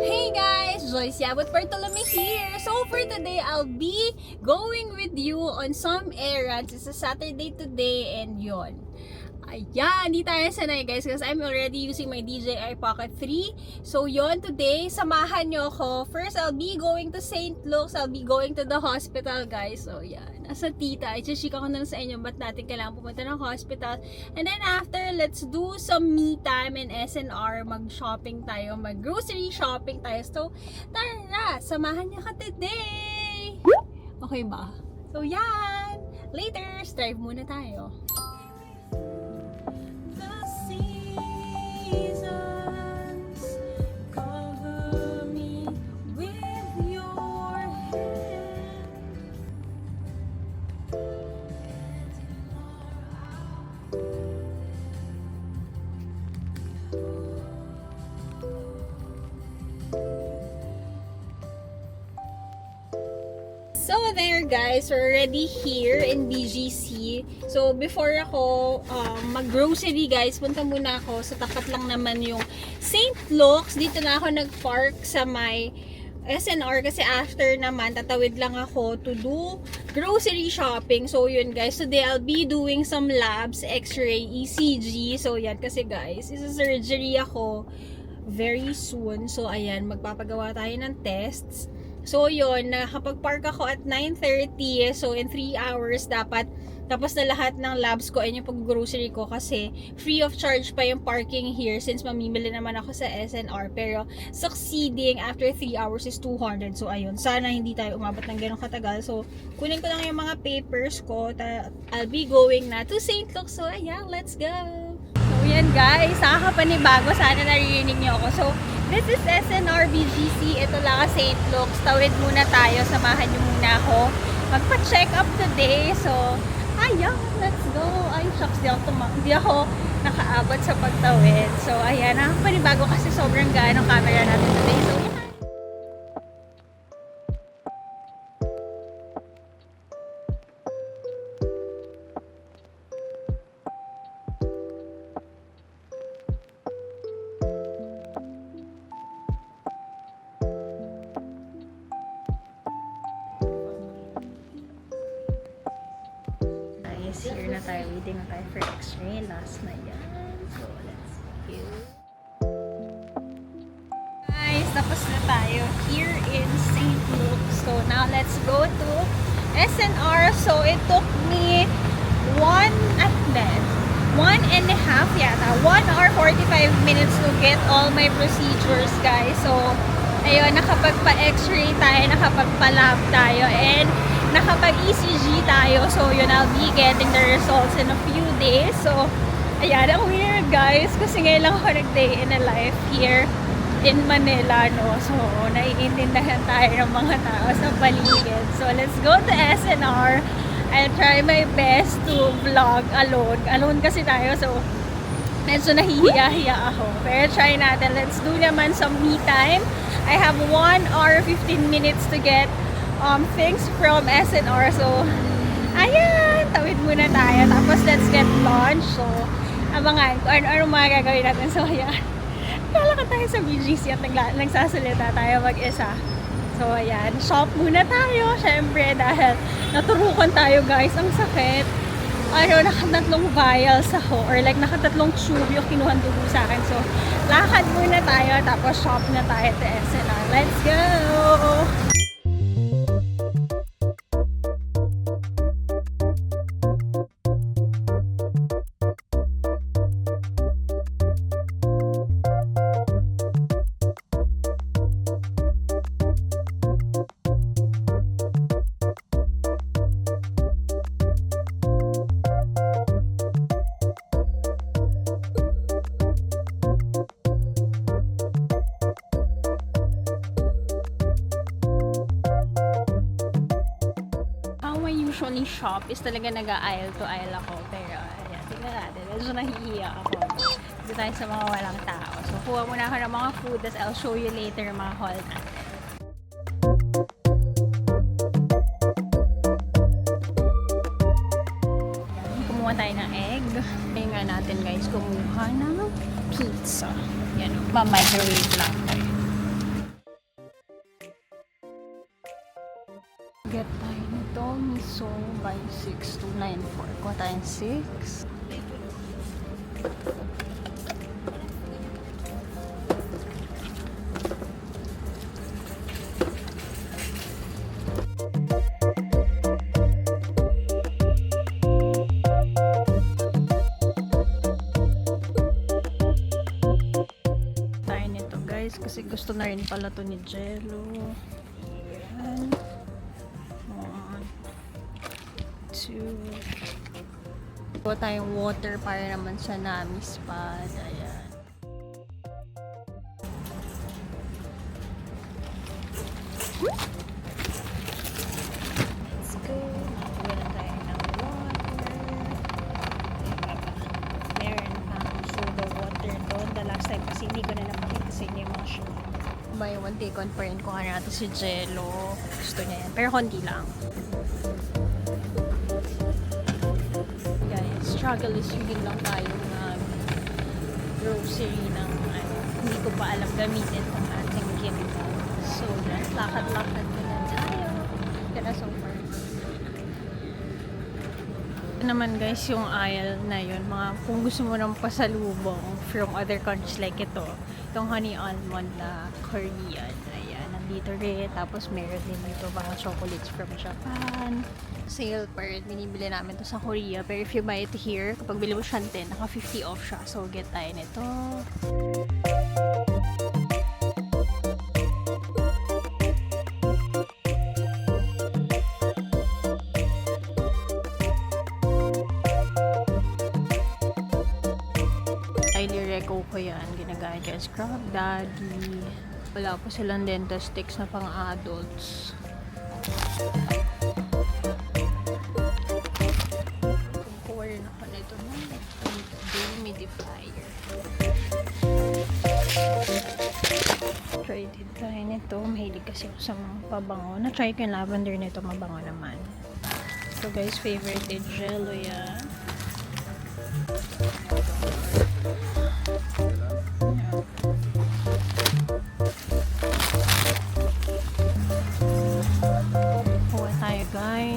Hey guys! Joyce Yabot Bartolome here! So for today, I'll be going with you on some errands. It's a Saturday today and yon. Ayan, hindi tayo sanay guys because I'm already using my DJI Pocket 3. So yon, today, samahan nyo ako. First, I'll be going to St. Luke's. I'll be going to the hospital guys. So yan, nasa tita. I-chika ko na sa inyo ba't natin kailangan pumunta ng hospital. And then after, let's do some me time in SNR. Mag-shopping tayo, mag-grocery shopping tayo. So tara, samahan nyo ka today! Okay ba? So yan! Later, drive muna tayo. So there guys, we're already here in BGC. So before ako mag-grocery guys, punta muna ako sa tapat lang naman yung St. Luke's. Dito na ako nag-park sa may SNR kasi after naman tatawid lang ako to do grocery shopping. So yun guys, today I'll be doing some labs, x-ray, ECG. So yan kasi guys, isa surgery ako very soon. So ayan, magpapagawa tayo ng tests. So yun, nakapag-park ako at 9:30. So in 3 hours dapat tapos na lahat ng labs ko and yung pag-grocery ko kasi free of charge pa yung parking here since mamimili naman ako sa SNR. Pero succeeding after 3 hours is 200. So ayun, sana hindi tayo umabot ng ganong katagal. So kunin ko lang yung mga papers ko. I'll be going na to St. Luke's. So ayan, let's go! So yan guys, nakakapanibago. Sana naririnig niyo ako. So this is SNR BGC. Ito lang St. Luke's. Tawid muna tayo. Samahan niyo muna ako. Magpa-check up today. So ayan, let's go. Ay, shucks, di ako nakaabot sa pagtawid. So, ayan, nakapanibago kasi sobrang gaan ang camera natin today. So, yan. Here na tayo, waiting na tayo for x-ray. Last na yan. So, let's see. Guys, tapos na tayo here in St. Luke's. So, now let's go to SNR. So, it took me 1 and a half yata. 1 hour 45 minutes to get all my procedures, guys. So, ayun, nakapagpa-x-ray tayo, nakapagpa-lab tayo, and nakapag-ECG tayo. So, yun, I'll be getting the results in a few days. So, ayan, ang weird guys. Kasi ngayon lang ako nag-day in a life here in Manila, no? So, naiintindihan tayo ng mga tao sa paligid. So, let's go to SNR. I'll try my best to vlog alone. Alone kasi tayo, so medyo nahihiya-hiya ako. Pero try natin. Let's do naman some me time. I have 1 hour 15 minutes to get things from SNR. So, ayan, tawid muna tayo. Tapos, let's get lunch. So, abangan ko ano mga gagawin natin. So, ayan. Lalakad tayo sa BGC at nagsasalita tayo mag-isa. So, ayan. Shop muna tayo. Siyempre, dahil naturukan tayo, guys. Ang sakit. Nakatatlong vials ako. Or like, nakatatlong tube yung kinuhan dugo sa akin. So, lakad muna tayo. Tapos, shop na tayo to SNR. Let's go! Usually shop is talaga nag-aisle to aisle ako. Pero, ayan, tingnan natin. Medyo nahihiya ako. Dito tayo sa mga walang tao. So, kuha muna ako ng mga food. Tapos, I'll show you later mga haul natin. Kumuha tayo ng egg. Kaya nga natin guys, kumuha ng pizza. Yan o. Ma-microwave lang tayo. Get tayo nito. Miso by 6294. Kuha tayong 6. Kasi gusto na rin pala to ni Jello. Ayan. 1, 2. Kuha tayong water para naman sa Nami's pad. Ayan. Let's go. Nakuha na tayo ng water. Meron pang soda water doon. The last time kasi hindi ko na napakita sa inyo yung mga shop. Buy one take one pa rin. Kuha natin si Jello. Gusto niya yan. Pero konti lang. Guys, struggle is really lang tayo ng grocery ng hindi ko pa alam gamitin ng ating chemical. So, lakad-lakad na tayo. Kaya so far. Naman guys, yung aisle na yun, mga kung gusto mo ng pasalubong from other countries like ito, itong honey almond na Korean, ayan, nandito rin. Tapos meron din dito mga chocolates from Japan. Sale pa rin, binibili namin to sa Korea, pero if you buy it here, kapag bili mo siya 10, naka 50 off siya, so get tayo nito. Reco ko yan. Ginagamit ko yung Scrub Daddy. Wala po silang dental sticks na pang adults. Kukuha rin ako nito ng dehumidifier. Try din tayo nito. Mahilig kasi ako sa mga pabango. Na-try ko yung lavender nito. Mabango naman. So guys, favorite din Jello yan.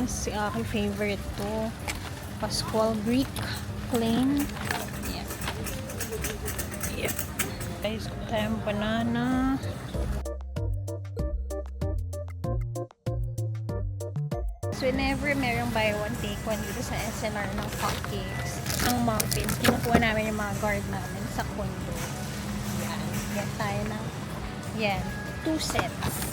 Si aking favorite to, Pascual Brick Plain. Yeah. Yeah. Guys, tayong banana. So whenever merong buy one take one dito sa SNR ng cupcakes, ang muffins, kinukuha namin yung mga guard namin sa condo. Yan. Yan tayo ng, yan, 2 sets.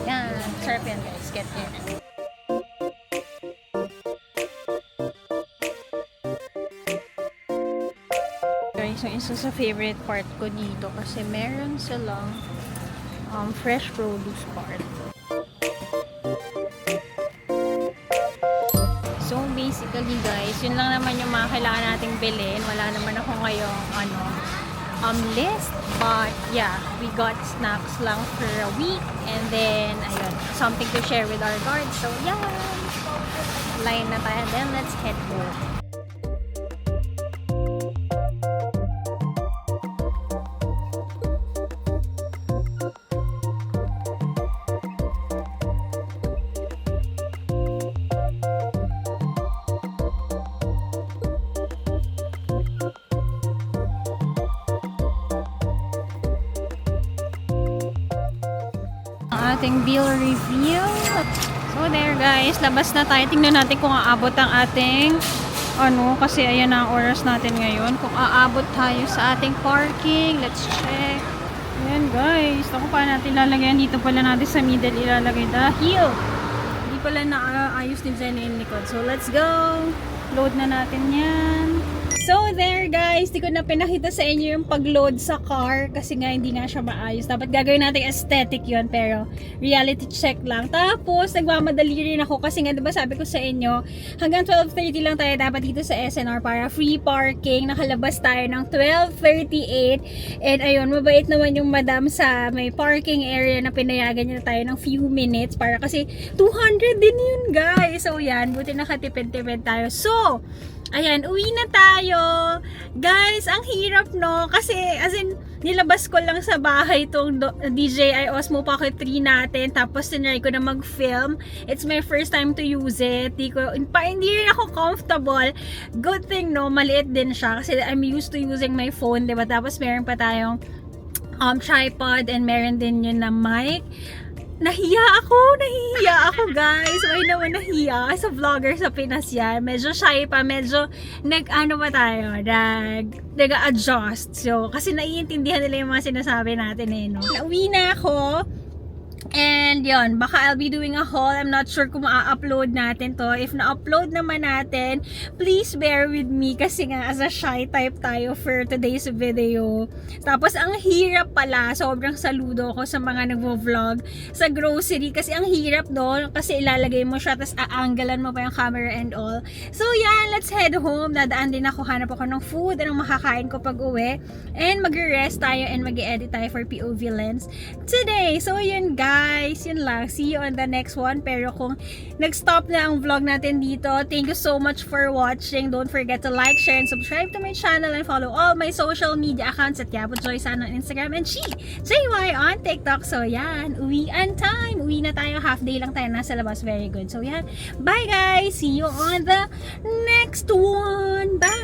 Yan, sarap yan guys, get in. Guys, yung isa sa favorite part ko dito kasi meron silang fresh produce part. So basically guys, yun lang naman yung mga kailangan nating bilhin. Wala naman ako ngayong list, but yeah, we got snacks lang for a week, and then ayun, something to share with our guards. So yeah, line na tayo, then let's head home. Ating bill review. So there guys, labas na tayo. Tingnan natin kung aabot ang ating kasi ayan na ang oras natin ngayon. Kung aabot tayo sa ating parking. Let's check. Ayan guys, ako pa natin lalagyan. Dito pala natin sa middle ilalagay dahil hindi pala naayos din sa yung likod. So let's go. Load na natin yan. So there guys, di ko na pinakita sa inyo yung pag-load sa car kasi nga hindi nga siya maayos. Dapat gagawin natin aesthetic yon pero reality check lang. Tapos nagmamadali rin ako kasi nga diba sabi ko sa inyo hanggang 12:30 lang tayo dapat dito sa SNR para free parking. Nakalabas tayo ng 12:38 and ayun, mabait naman yung madam sa may parking area na pinayagan niya tayo ng few minutes para kasi 200 din yun guys. So yan, buti nakatipid-tipid tayo. So ayan, uwi na tayo. Guys, ang hirap no. Kasi, as in, nilabas ko lang sa bahay itong DJI Osmo Pocket 3 natin. Tapos, tinry ko na mag-film. It's my first time to use it. Hindi rin ako comfortable. Good thing, no, maliit din siya. Kasi I'm used to using my phone, diba? Tapos, meron pa tayong tripod and meron din yun na mic. Nahiya ako guys. Why naman nahiya? As a vlogger sa Pinas yan, medyo shy pa, medyo nag-adjust. So, kasi naiintindihan nila yung mga sinasabi natin eh, no? Nauwi na ako. And yun, baka I'll be doing a haul. I'm not sure kung ma-upload natin to. If na-upload naman natin, please bear with me kasi nga as a shy type tayo for today's video. Tapos ang hirap pala, sobrang saludo ako sa mga nagvo-vlog sa grocery kasi ang hirap doon kasi ilalagay mo siya tapos aanggalan mo pa yung camera and all. So yan, let's head home. Dadaan din ako, hanap ako ng food, anong makakain ko pag uwi. And mag-rest tayo and mag-edit tayo for POV Lens today. So yun guys, yun lang. See you on the next one. Pero kung nag-stop na ang vlog natin dito, thank you so much for watching. Don't forget to like, share, and subscribe to my channel and follow all my social media accounts at Yabo Joysan on Instagram and JY on TikTok. So yan, uwian time. Uwi na tayo. Half day lang tayo nasa labas. Very good. So yan. Bye guys. See you on the next one. Bye.